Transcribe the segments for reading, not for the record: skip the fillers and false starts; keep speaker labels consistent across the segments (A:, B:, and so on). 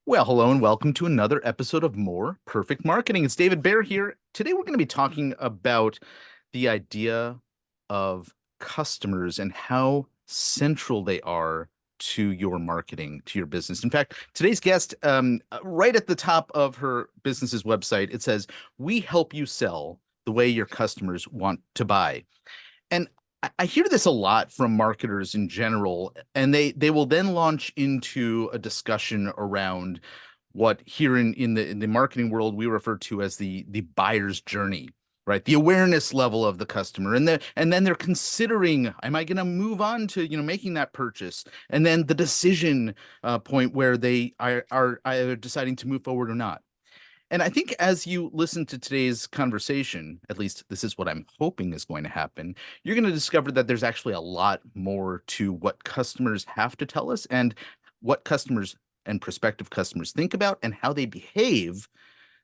A: Well, hello and welcome to another episode of More Perfect Marketing. It's David Baer here. Today we're going to be talking about the idea of customers and how central they are to your marketing, to your business. In fact, today's guest, right at the top of her business's website, it says, "We help you sell the way your customers want to buy." And I hear this a lot from marketers in general, and they will then launch into a discussion around what here in the marketing world we refer to as the buyer's journey, right? The awareness level of the customer, and then they're considering, am I going to move on to making that purchase, and then the decision point where they are either deciding to move forward or not. And I think as you listen to today's conversation, at least this is what I'm hoping is going to happen, you're going to discover that there's actually a lot more to what customers have to tell us and what customers and prospective customers think about and how they behave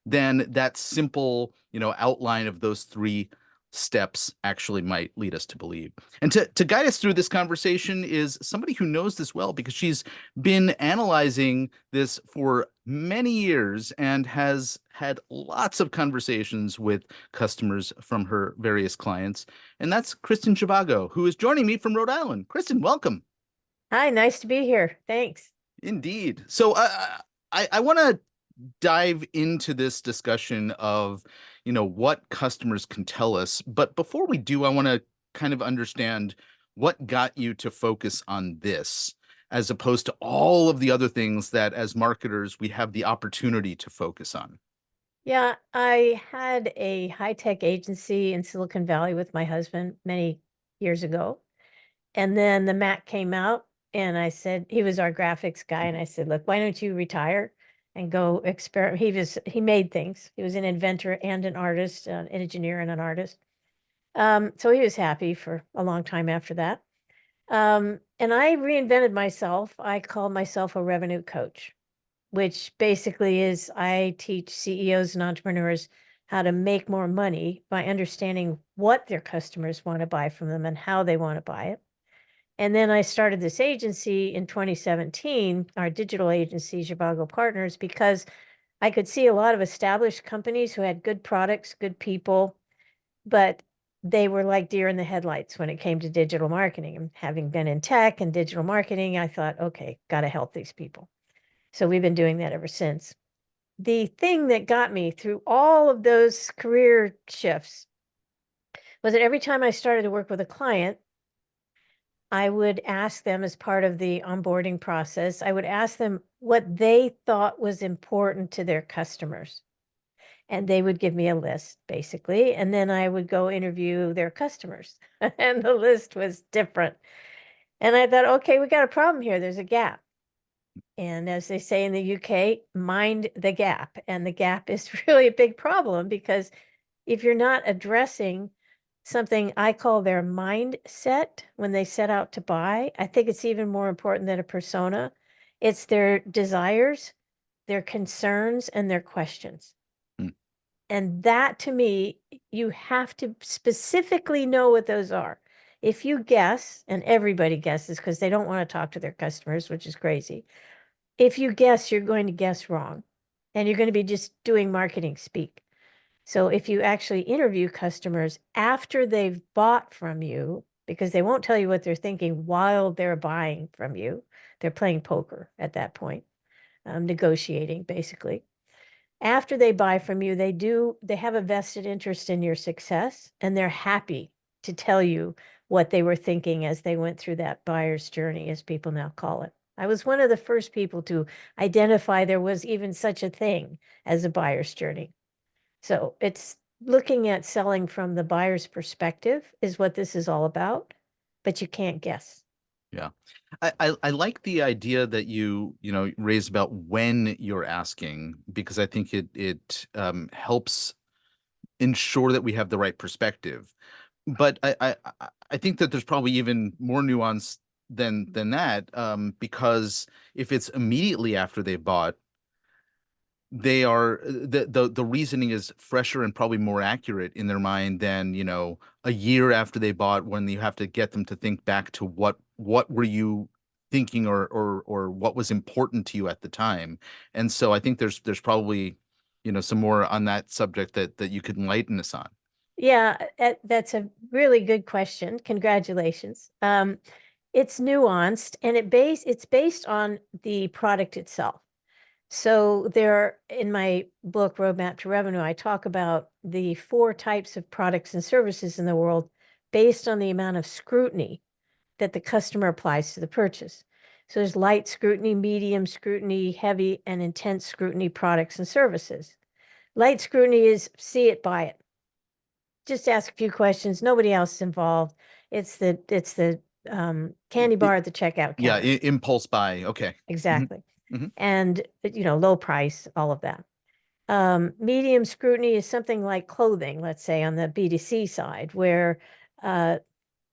A: than that simple, outline of those three steps actually might lead us to believe. And to guide us through this conversation is somebody who knows this well because she's been analyzing this for many years and has had lots of conversations with customers from her various clients. And that's Kristin Zhivago, who is joining me from Rhode Island. Kristin, welcome.
B: Hi, nice to be here. Thanks.
A: Indeed. So I want to dive into this discussion of, what customers can tell us. But before we do, I want to kind of understand what got you to focus on this as opposed to all of the other things that as marketers we have the opportunity to focus on.
B: Yeah, I had a high-tech agency in Silicon Valley with my husband many years ago. And then the Mac came out and I said, he was our graphics guy. And I said, look, why don't you retire and go experiment? He made things. He was an inventor and an artist, an engineer and an artist. So he was happy for a long time after that. And I reinvented myself. I called myself a revenue coach, which basically is I teach CEOs and entrepreneurs how to make more money by understanding what their customers want to buy from them and how they want to buy it. And then I started this agency in 2017, our digital agency, Zhivago Partners, because I could see a lot of established companies who had good products, good people, but they were like deer in the headlights when it came to digital marketing. And having been in tech and digital marketing, I thought, okay, got to help these people. So we've been doing that ever since. The thing that got me through all of those career shifts was that every time I started to work with a client, I would ask them as part of the onboarding process, I would ask them what they thought was important to their customers. And they would give me a list, basically. And then I would go interview their customers. And the list was different. And I thought, okay, we got a problem here. There's a gap. And as they say in the UK, mind the gap. And the gap is really a big problem because if you're not addressing something I call their mindset when they set out to buy, I think it's even more important than a persona. It's their desires, their concerns, and their questions.
A: Hmm.
B: And that to me, you have to specifically know what those are. If you guess, and everybody guesses because they don't want to talk to their customers, which is crazy. If you guess, you're going to guess wrong. And you're going to be just doing marketing speak. So if you actually interview customers after they've bought from you, because they won't tell you what they're thinking while they're buying from you, they're playing poker at that point, negotiating basically. After they buy from you, they have a vested interest in your success and they're happy to tell you what they were thinking as they went through that buyer's journey, as people now call it. I was one of the first people to identify there was even such a thing as a buyer's journey. So it's looking at selling from the buyer's perspective is what this is all about, but you can't guess.
A: Yeah. I like the idea that you raised about when you're asking because I think it helps ensure that we have the right perspective. But I think that there's probably even more nuance than that, because if it's immediately after they bought, they are the reasoning is fresher and probably more accurate in their mind than, a year after they bought when you have to get them to think back to what were you thinking or what was important to you at the time. And so I think there's probably, some more on that subject that you could enlighten us on.
B: Yeah, that's a really good question. Congratulations. It's nuanced and it's based on the product itself. So there, in my book, Roadmap to Revenue, I talk about the 4 types of products and services in the world based on the amount of scrutiny that the customer applies to the purchase. So there's light scrutiny, medium scrutiny, heavy and intense scrutiny products and services. Light scrutiny is see it, buy it. Just ask a few questions. Nobody else is involved. It's the candy bar at the checkout
A: Yeah,
B: counter.
A: impulse buy. Okay. hmm
B: Exactly.
A: hmm
B: And low price, all of that. Medium scrutiny is something like clothing, let's say on the B2C side, where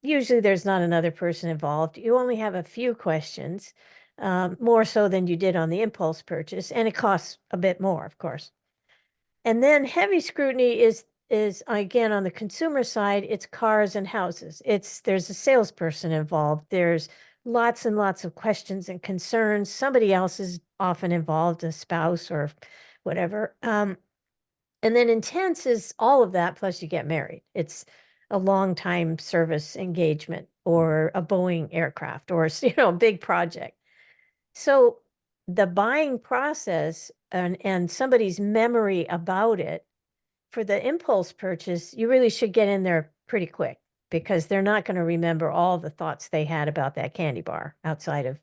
B: usually there's not another person involved. You only have a few questions, more so than you did on the impulse purchase, and it costs a bit more, of course. And then heavy scrutiny is again on the consumer side, it's cars and houses. There's a salesperson involved. There's lots and lots of questions and concerns. Somebody else is often involved, a spouse or whatever. And then intense is all of that, plus you get married. It's a long time service engagement or a Boeing aircraft or, a big project. So the buying process and somebody's memory about it for the impulse purchase, you really should get in there pretty quick because they're not going to remember all the thoughts they had about that candy bar outside of,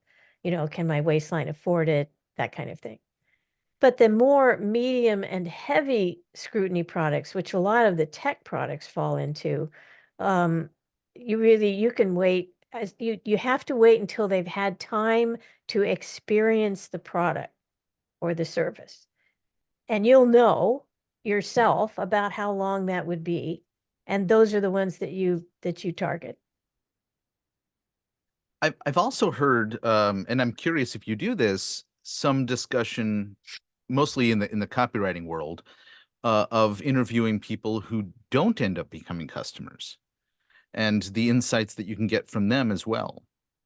B: can my waistline afford it? That kind of thing. But the more medium and heavy scrutiny products, which a lot of the tech products fall into, um, you can wait as you have to wait until they've had time to experience the product or the service. And you'll know yourself about how long that would be. And those are the ones that you target.
A: I've also heard, and I'm curious if you do this, some discussion, mostly in the copywriting world, of interviewing people who don't end up becoming customers and the insights that you can get from them as well.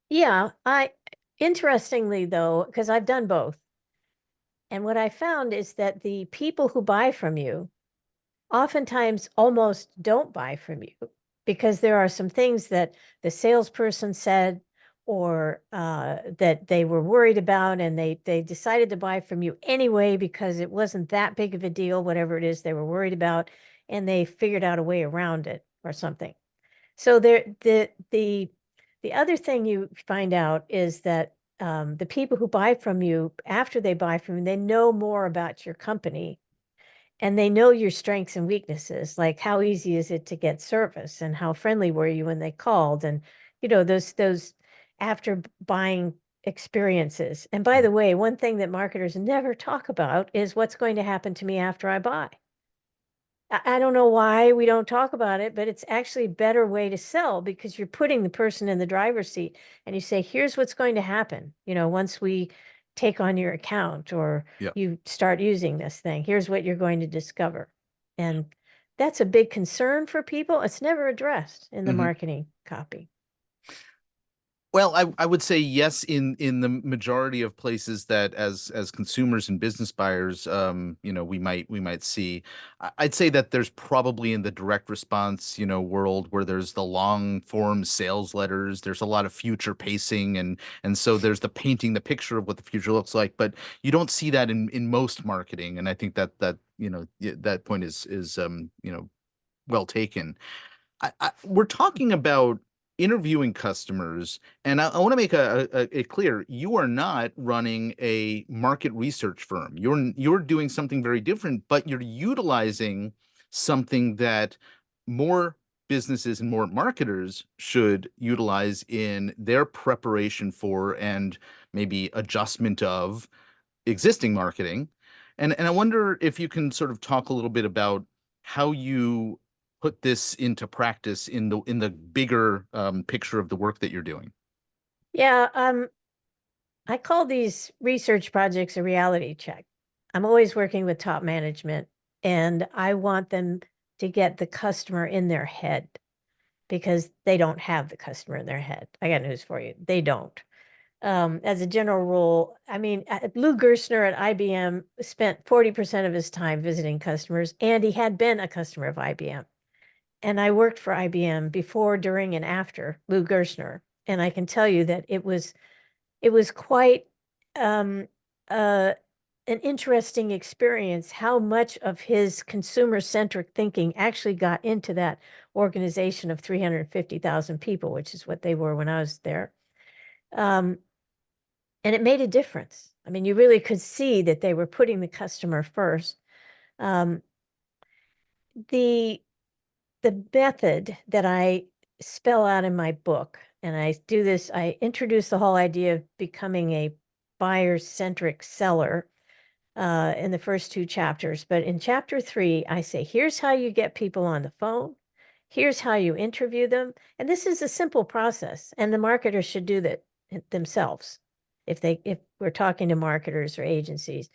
B: Yeah, I interestingly though, because I've done both. And what I found is that the people who buy from you oftentimes almost don't buy from you because there are some things that the salesperson said or that they were worried about and they decided to buy from you anyway because it wasn't that big of a deal, whatever it is they were worried about, and they figured out a way around it or something. So the other thing you find out is that the people who buy from you, after they buy from you, they know more about your company and they know your strengths and weaknesses, like how easy is it to get service and how friendly were you when they called and those after buying experiences. And by the way, one thing that marketers never talk about is what's going to happen to me after I buy. I don't know why we don't talk about it, but it's actually a better way to sell because you're putting the person in the driver's seat and you say, here's what's going to happen, once we take on your account or
A: Yeah.
B: you start using this thing. Here's what you're going to discover. And that's a big concern for people. It's never addressed in the
A: hmm
B: marketing copy.
A: Well, I would say yes in the majority of places that as consumers and business buyers, we might see. I'd say that there's probably in the direct response, world where there's the long form sales letters, there's a lot of future pacing and so there's the painting the picture of what the future looks like, but you don't see that in most marketing, and I think that point is well taken. We're talking about interviewing customers, and I want to make it clear: you are not running a market research firm. You're doing something very different, but you're utilizing something that more businesses and more marketers should utilize in their preparation for and maybe adjustment of existing marketing. And I wonder if you can sort of talk a little bit about how you put this into practice in the bigger picture of the work that you're doing.
B: Yeah, I call these research projects a reality check. I'm always working with top management and I want them to get the customer in their head because they don't have the customer in their head. I got news for you. They don't. as a general rule. I mean, Lou Gerstner at IBM spent 40% of his time visiting customers, and he had been a customer of IBM. And I worked for IBM before, during, and after Lou Gerstner. And I can tell you that it was quite um, uh, an interesting experience how much of his consumer-centric thinking actually got into that organization of 350,000 people, which is what they were when I was there. Um, and it made a difference. I mean, you really could see that they were putting the customer first. Um, the the method that I spell out in my book, and I do this, I introduce the whole idea of becoming a buyer-centric seller in the first two chapters. But in chapter 3, I say, here's how you get people on the phone. Here's how you interview them. And this is a simple process, and the marketers should do that themselves. If we're talking to marketers or agencies,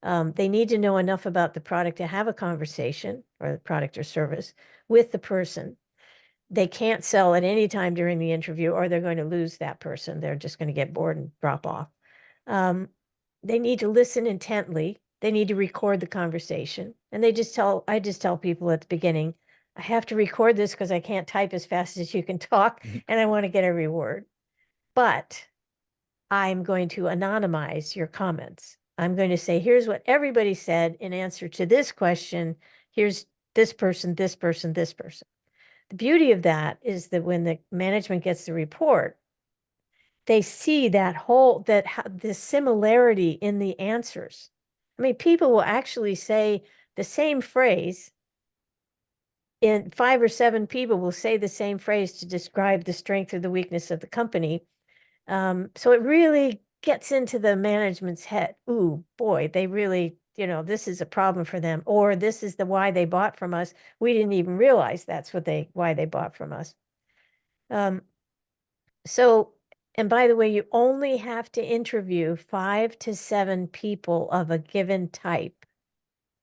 B: they need to know enough about the product to have a conversation, or the product or service, with the person. They can't sell at any time during the interview, or they're going to lose that person. They're just going to get bored and drop off. Um, they need to listen intently. They need to record the conversation. And I just tell people at the beginning, I have to record this because I can't type as fast as you can talk,
A: Mhm.
B: and I want to get every word. But I'm going to anonymize your comments. I'm going to say, here's what everybody said in answer to this question. Here's this person, this person, this person. The beauty of that is that when the management gets the report, they see the similarity in the answers. I mean, people will actually say the same phrase. In 5 or 7 people will say the same phrase to describe the strength or the weakness of the company. So it really gets into the management's head. Ooh, boy, they really, this is a problem for them, or this is the why they bought from us. We didn't even realize that's why they bought from us. Um, so, and by the way, you only have to interview 5 to 7 people of a given type.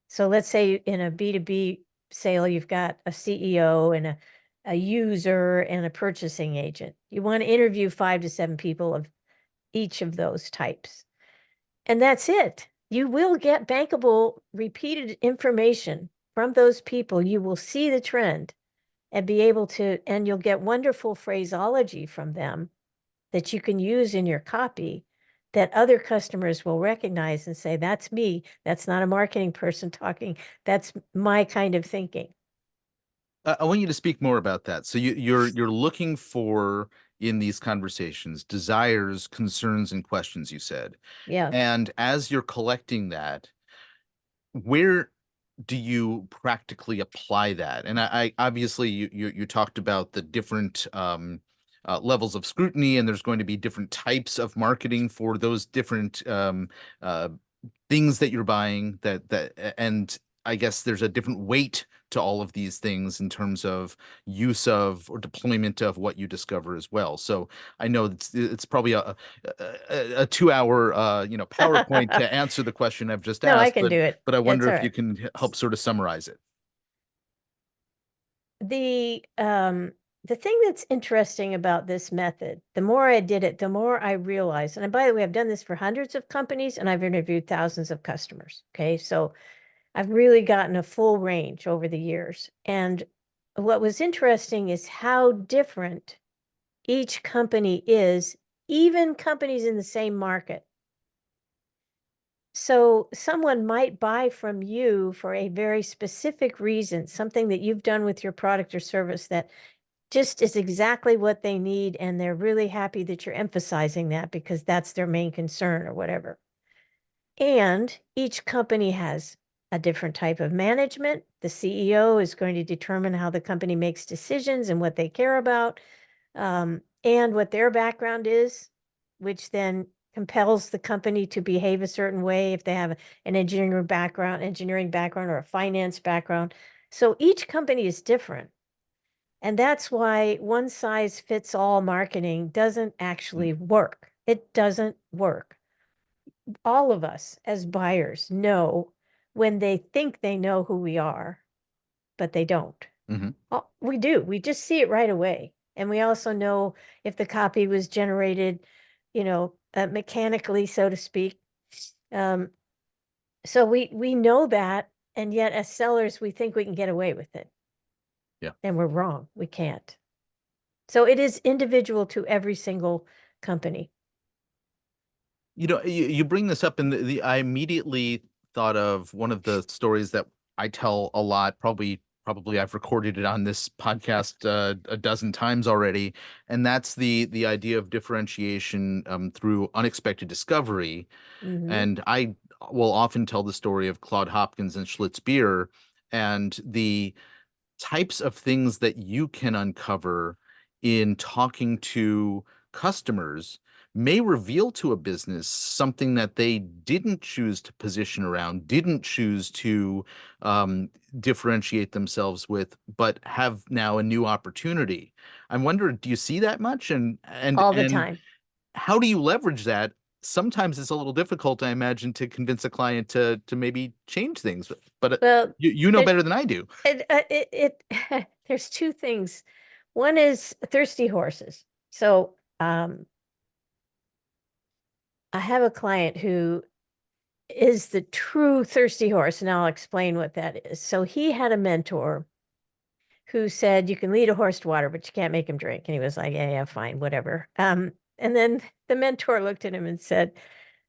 B: So let's say in a B2B sale, you've got a CEO and a user and a purchasing agent. You want to interview 5 to 7 people of each of those types. And that's it. You will get bankable, repeated information from those people. You will see the trend and and you'll get wonderful phraseology from them that you can use in your copy that other customers will recognize and say, that's me. That's not a marketing person talking. That's my kind of thinking.
A: I want you to speak more about that. So you're looking for in these conversations desires, concerns, and questions, you said.
B: Yeah.
A: And as you're collecting that, where do you practically apply that? And I obviously you talked about the different levels of scrutiny, and there's going to be different types of marketing for those different uh, things that you're buying. And I guess there's a different weight to all of these things in terms of use of or deployment of what you discover as well. So I know it's probably a 2 hour PowerPoint to answer the question I've just
B: No, I
A: asked,
B: can do it.
A: but I
B: That's
A: wonder
B: all
A: if you
B: right.
A: can help sort of summarize it.
B: The thing that's interesting about this method, the more I did it, the more I realized, and by the way, I've done this for hundreds of companies and I've interviewed thousands of customers. Okay. So I've really gotten a full range over the years. And what was interesting is how different each company is, even companies in the same market. So someone might buy from you for a very specific reason, something that you've done with your product or service that just is exactly what they need. And they're really happy that you're emphasizing that because that's their main concern or whatever. And each company has a different type of management. The CEO is going to determine how the company makes decisions and what they care about, and what their background is, which then compels the company to behave a certain way if they have an engineering background or a finance background. So each company is different. And that's why one size fits all marketing doesn't
A: Mm.
B: actually work. It doesn't work. All of us as buyers know when they think they know who we are, but they don't.
A: Mhm.
B: We do. We just see it right away. And we also know if the copy was generated mechanically, so to speak. Um, so we know that, and yet as sellers, we think we can get away with it.
A: Yeah.
B: And we're wrong. We can't. So it is individual to every single company.
A: You bring this up, and I immediately thought of one of the stories that I tell a lot. Probably I've recorded it on this podcast a dozen times already, and that's the idea of differentiation through unexpected discovery.
B: Hmm.
A: And I will often tell the story of Claude Hopkins and Schlitz beer and the types of things that you can uncover in talking to customers may reveal to a business something that they didn't choose to position around, didn't choose to differentiate themselves with, but have now a new opportunity. I wonder, do you see that much?
B: All the
A: And
B: time.
A: how do you leverage that? Sometimes it's a little difficult, I imagine, to convince a client to maybe change things, but
B: Well,
A: you know
B: there,
A: better than I do.
B: there's two things. One is thirsty horses. So, I have a client who is the true thirsty horse, and I'll explain what that is. So he had a mentor who said, you can lead a horse to water, but you can't make him drink. And he was like, yeah, fine, whatever. And then the mentor looked at him and said,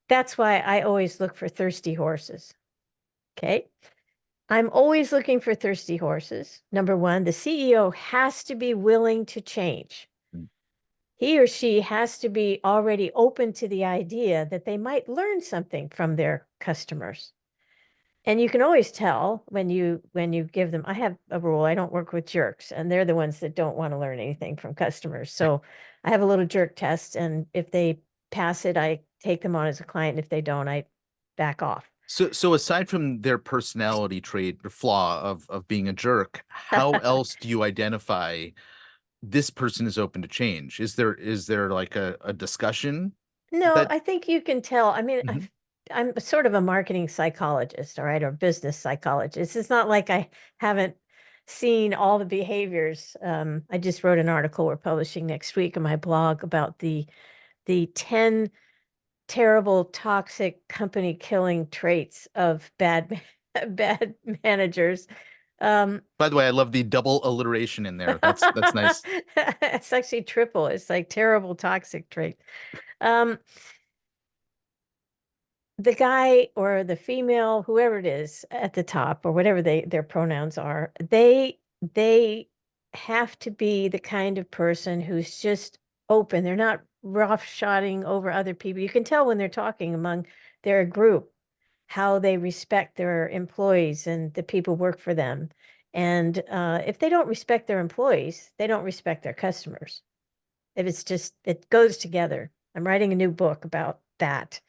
B: that's why I always look for thirsty horses. Okay. I'm always looking for thirsty horses. Number one, the CEO has to be willing to change. He or she has to be already open to the idea that they might learn something from their customers. And you can always tell when you give them, I have a rule, I don't work with jerks, and they're the ones that don't want to learn anything from customers. So I have a little jerk test, and if they pass it, I take them on as a client. If they don't, I back off.
A: So aside from their personality trait or flaw of being a jerk, how else do you identify this person is open to change? Is there like a discussion
B: No,
A: that
B: I think you can tell. I mean,
A: Mhm.
B: I'm sort of a marketing psychologist, all right, or business psychologist. It's not like I haven't seen all the behaviors. I just wrote an article we're publishing next week on my blog about the 10 terrible, toxic, company killing traits of bad bad managers. Um,
A: By the way, I love the double alliteration in there. That's nice.
B: it's actually triple. It's like terrible, toxic trait. Um, the guy or the female, whoever it is at the top or whatever their pronouns are, they have to be the kind of person who's just open. They're not roughshotting over other people. You can tell when they're talking among their group how they respect their employees and the people who work for them. And if they don't respect their employees, they don't respect their customers. If it's just, it goes together. I'm writing a new book about that,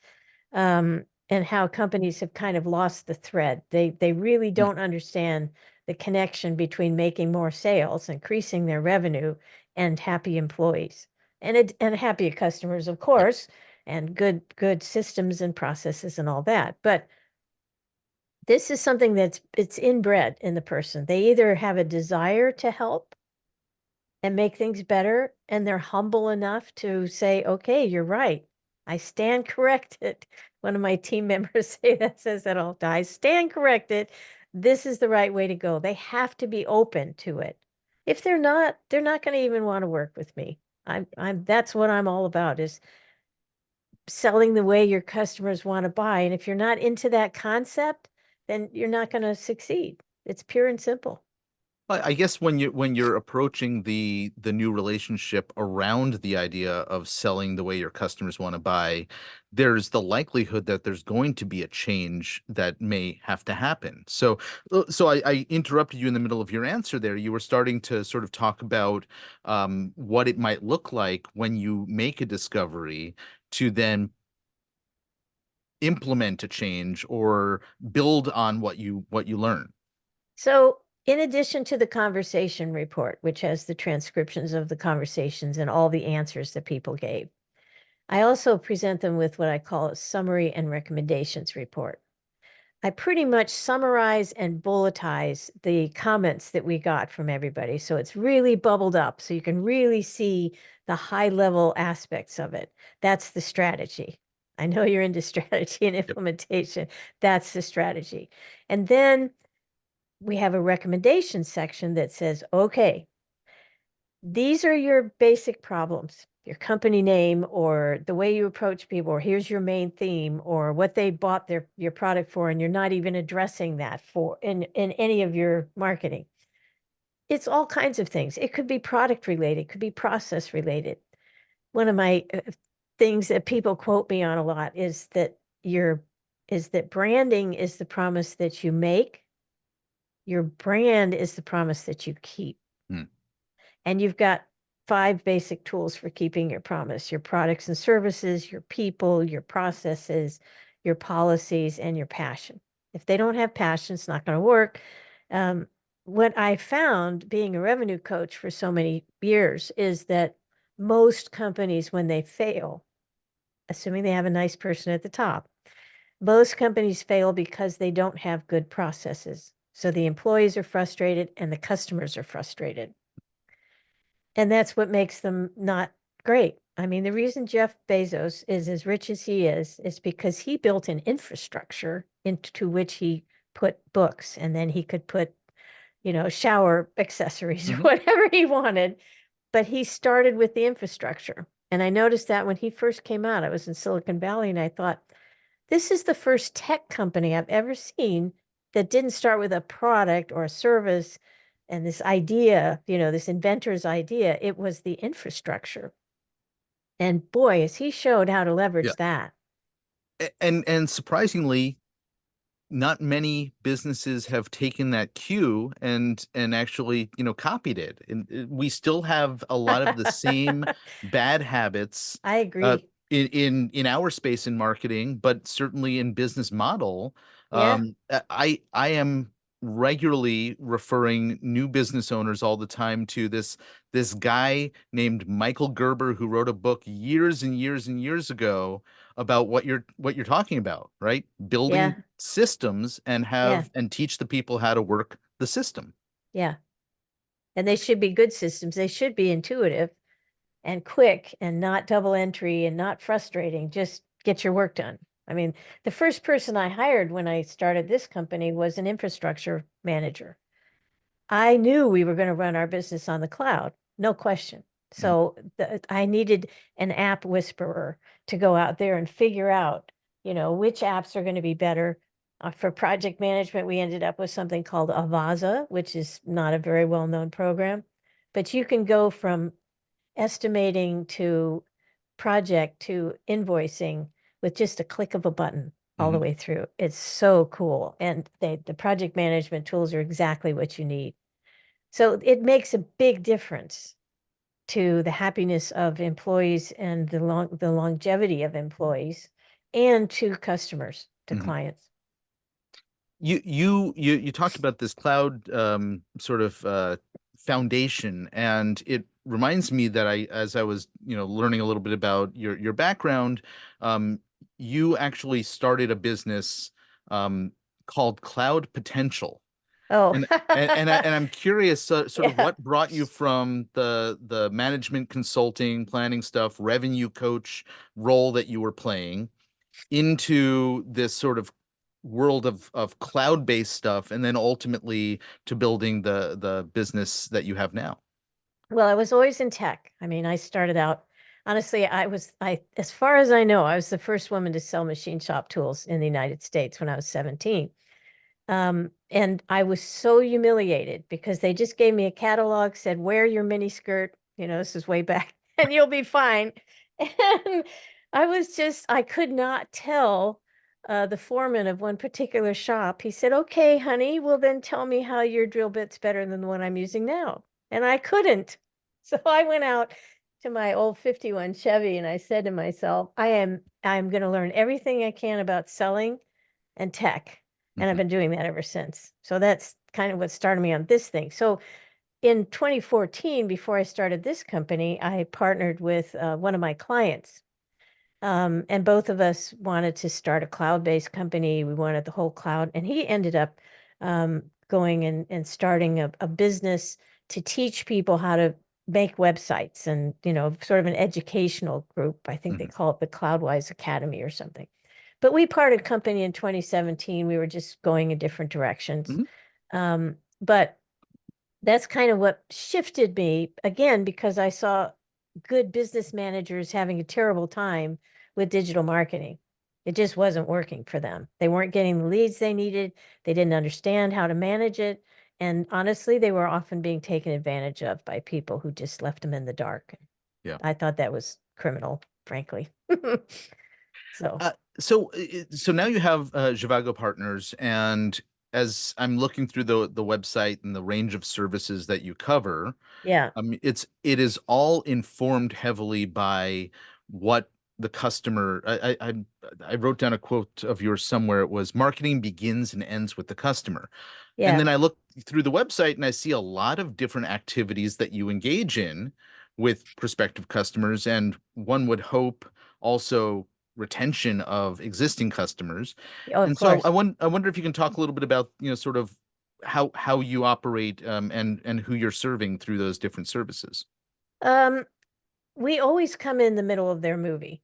B: and how companies have kind of lost the thread. They really
A: Mm,
B: don't understand the connection between making more sales, increasing their revenue, and happy employees, and happy customers, of
A: right.
B: course, and good systems and processes and all that. But this is something it's inbred in the person. They either have a desire to help and make things better, and they're humble enough to say, okay, you're right, I stand corrected. One of my team members says that all the time, I stand corrected, this is the right way to go. They have to be open to it. If they're not going to even want to work with me. I'm that's what I'm all about, is selling the way your customers want to buy. And if you're not into that concept, then you're not going to succeed. It's pure and simple.
A: I guess when you're approaching the new relationship around the idea of selling the way your customers want to buy, there's the likelihood that there's going to be a change that may have to happen. So I interrupted you in the middle of your answer there. You were starting to sort of talk about what it might look like when you make a discovery to then implement a change or build on what you learn.
B: So, in addition to the conversation report, which has the transcriptions of the conversations and all the answers that people gave, I also present them with what I call a summary and recommendations report. I pretty much summarize and bulletize the comments that we got from everybody. So it's really bubbled up. So you can really see the high level aspects of it. That's the strategy. I know you're into strategy and
A: Yep.
B: implementation. That's the strategy. And then we have a recommendation section that says, okay, these are your basic problems, your company name or the way you approach people, or here's your main theme or what they bought your product for, and you're not even addressing that for in any of your marketing. It's all kinds of things. It could be product related, it could be process related. One of my things that people quote me on a lot is that branding is the promise that you make. Your brand is the promise that you keep.
A: Hmm.
B: And you've got 5 basic tools for keeping your promise: your products and services, your people, your processes, your policies, and your passion. If they don't have passion, it's not going to work. Um, what I found being a revenue coach for so many years is that most companies, when they fail, assuming they have a nice person at the top, most companies fail because they don't have good processes. So the employees are frustrated and the customers are frustrated. And that's what makes them not great. I mean, the reason Jeff Bezos is as rich as he is because he built an infrastructure into which he put books, and then he could put, shower accessories or
A: Hmm.
B: whatever he wanted. But he started with the infrastructure. And I noticed that when he first came out, I was in Silicon Valley and I thought, this is the first tech company I've ever seen that didn't start with a product or a service and this idea, this inventor's idea. It was the infrastructure. And boy, as he showed how to
A: Yeah.
B: leverage that.
A: And surprisingly, not many businesses have taken that cue and actually, copied it. And we still have a lot of the same bad habits
B: I
A: uh,
B: agree.
A: in our space in marketing, but certainly in business model.
B: Yeah,
A: I am regularly referring new business owners all the time to this guy named Michael Gerber who wrote a book years and years and years ago about what you're talking about, right? Building
B: yeah,
A: systems and
B: yeah,
A: teach the people how to work the system.
B: yeah. And they should be good systems. They should be intuitive and quick and not double entry and not frustrating. Just get your work done. I mean, the first person I hired when I started this company was an infrastructure manager. I knew we were going to run our business on the cloud, no question.
A: Mm,
B: So I needed an app whisperer to go out there and figure out, which apps are going to be better. For project management, we ended up with something called Avaza, which is not a very well-known program. But you can go from estimating to project to invoicing with just a click of a button all the
A: mhm,
B: way through. It's so cool. And the project management tools are exactly what you need. So it makes a big difference to the happiness of employees and the longevity of employees and to customers, to
A: mhm.
B: clients.
A: You talked about this cloud sort of foundation, and it reminds me that as I was, learning a little bit about your background, um, you actually started a business um, called Cloud Potential.
B: Oh,
A: And I'm curious, sort of
B: yeah.
A: what brought you from the management consulting, planning stuff, revenue coach role that you were playing into this sort of world of cloud-based stuff, and then ultimately to building the business that you have now.
B: Well, I was always in tech. I mean, I started out, honestly, as far as I know, I was the first woman to sell machine shop tools in the United States when I was 17. And I was so humiliated because they just gave me a catalog, said, wear your mini skirt, this is way back, and you'll be fine. And I could not tell the foreman of one particular shop. He said, okay, honey, well, then tell me how your drill bit's better than the one I'm using now. And I couldn't. So I went out to my old 51 Chevy and I said to myself, I'm going to learn everything I can about selling and tech. And I've
A: Mhm,
B: been doing that ever since. So that's kind of what started me on this thing. So in 2014, before I started this company, I partnered with one of my clients. And both of us wanted to start a cloud-based company. We wanted the whole cloud. And he ended up going and starting a business to teach people how to make websites and, sort of an educational group. I think they
A: Mhm.
B: call it the CloudWise Academy or something. But we parted company in 2017. We were just going in different directions.
A: Mhm.
B: But that's kind of what shifted me again, because I saw good business managers having a terrible time with digital marketing. It just wasn't working for them. They weren't getting the leads they needed. They didn't understand how to manage it. And honestly, they were often being taken advantage of by people who just left them in the dark.
A: Yeah.
B: I thought that was criminal, frankly. So,
A: So now you have Zhivago Partners, and as I'm looking through the website and the range of services that you cover,
B: yeah,
A: it is all informed heavily by what the customer. I wrote down a quote of yours somewhere. It was marketing begins and ends with the customer. And
B: yeah,
A: then I look through the website and I see a lot of different activities that you engage in with prospective customers, and one would hope also retention of existing customers.
B: oh, of
A: And so
B: course.
A: I wonder if you can talk a little bit about, sort of how you operate, and who you're serving through those different services.
B: Um, we always come in the middle of their movie.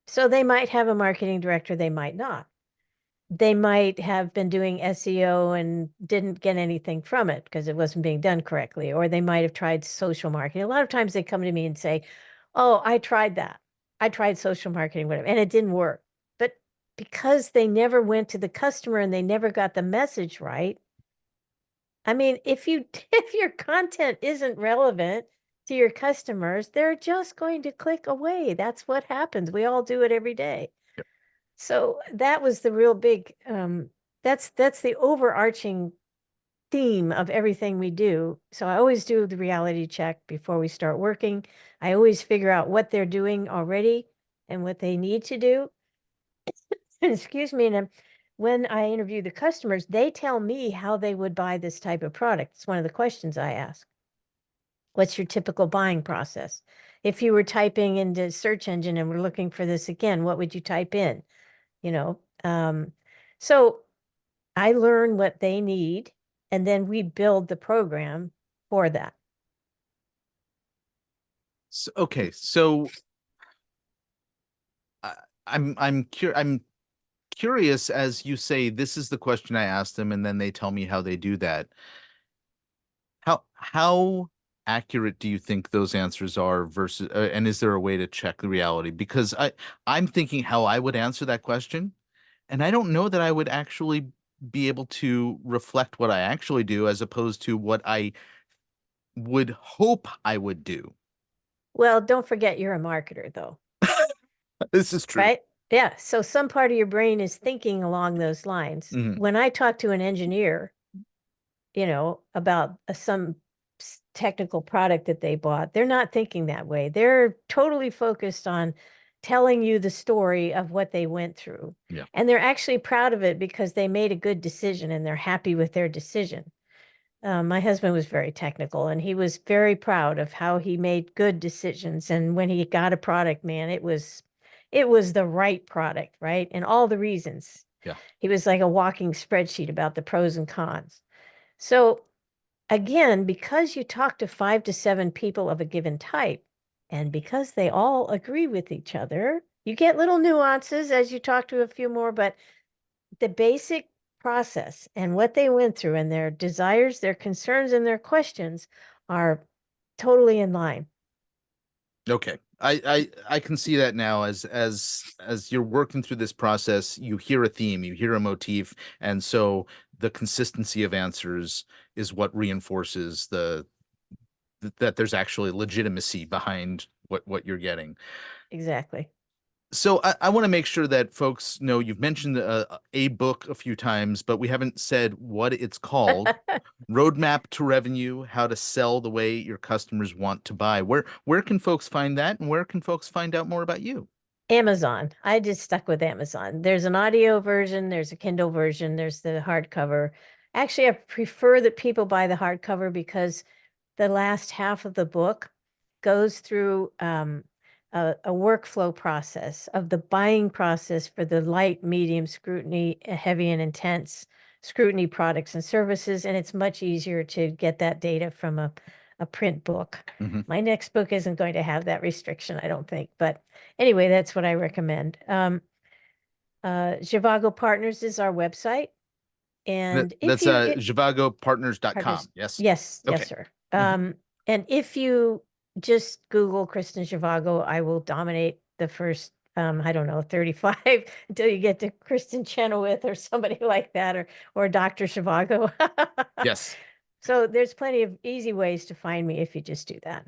B: So they might have a marketing director, they might not. They might have been doing SEO and didn't get anything from it because it wasn't being done correctly, or they might have tried social marketing. A lot of times they come to me and say, "Oh, I tried that. I tried social marketing, whatever, and it didn't work." But because they never went to the customer and they never got the message right, I mean, if you if your content isn't relevant to your customers, they're just going to click away. That's what happens. We all do it every day. So that was the real big that's the overarching theme of everything we do. So I always do the reality check before we start working. I always figure out what they're doing already and what they need to do. Excuse me. And when I interview the customers, they tell me how they would buy this type of product. It's one of the questions I ask. What's your typical buying process? If you were typing into search engine and we're looking for this again, what would you type in? You know, so I learn what they need, and then we build the program for that.
A: So, okay, so I, I'm curious, as you say, this is the question I asked them, and then they tell me how they do that. How accurate do you think those answers are versus, and is there a way to check the reality? Because I'm thinking how I would answer that question, and I don't know that I would actually be able to reflect what I actually do as opposed to what I would hope I would do.
B: Well, don't forget you're a marketer, though,
A: This is true.
B: right? Yeah. So some part of your brain is thinking along those lines.
A: Hmm.
B: When I talk to an engineer, about some technical product that they bought, they're not thinking that way. They're totally focused on telling you the story of what they went through.
A: Yeah.
B: And they're actually proud of it because they made a good decision and they're happy with their decision. My husband was very technical and he was very proud of how he made good decisions. And when he got a product, man, it was the right product, right? And all the reasons.
A: Yeah.
B: He was like a walking spreadsheet about the pros and cons. So again, because you talk to 5 to 7 people of a given type, and because they all agree with each other, you get little nuances as you talk to a few more, but the basic process and what they went through and their desires, their concerns, and their questions are totally in line.
A: Okay. I can see that now, as you're working through this process, you hear a theme, you hear a motif, and so the consistency of answers is what reinforces that there's actually legitimacy behind what you're getting.
B: Exactly.
A: So I want to make sure that folks know you've mentioned a book a few times, but we haven't said what it's called. Roadmap to Revenue: How to Sell the Way Your Customers Want to Buy. Where can folks find that, and where can folks find out more about you?
B: Amazon. I just stuck with Amazon. There's an audio version, there's a Kindle version, there's the hardcover. Actually, I prefer that people buy the hardcover because the last half of the book goes through a workflow process of the buying process for the light, medium scrutiny, heavy and intense scrutiny products and services, and it's much easier to get that data from a print book.
A: Mhm.
B: My next book isn't going to have that restriction, I don't think, but anyway, that's what I recommend. Zhivago Partners is our website, and if
A: That's
B: you
A: zhivagopartners.com.
B: Partners,
A: Yes.
B: yes, yes,
A: Okay.
B: sir.
A: Mhm.
B: And if you just Google Kristin Zhivago, I will dominate the first, I don't know, 35 until you get to Kristen Chenoweth or somebody like that, or Dr. Zhivago.
A: Yes.
B: So there's plenty of easy ways to find me if you just do that.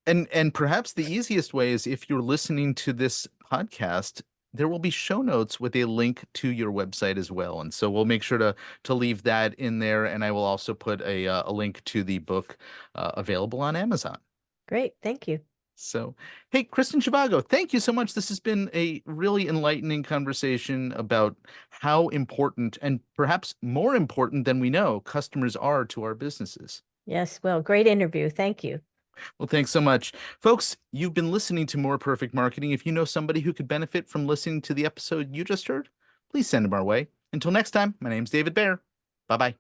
A: And perhaps the easiest way is if you're listening to this podcast, there will be show notes with a link to your website as well. And so we'll make sure to leave that in there, and I will also put a link to the book available on Amazon.
B: Great, thank you.
A: So, hey, Kristin Zhivago, thank you so much. This has been a really enlightening conversation about how important and perhaps more important than we know customers are to our businesses.
B: Yes, well, great interview. Thank you.
A: Well, thanks so much. Folks, you've been listening to More Perfect Marketing. If you know somebody who could benefit from listening to the episode you just heard, please send them our way. Until next time, my name's David Baer. Bye bye.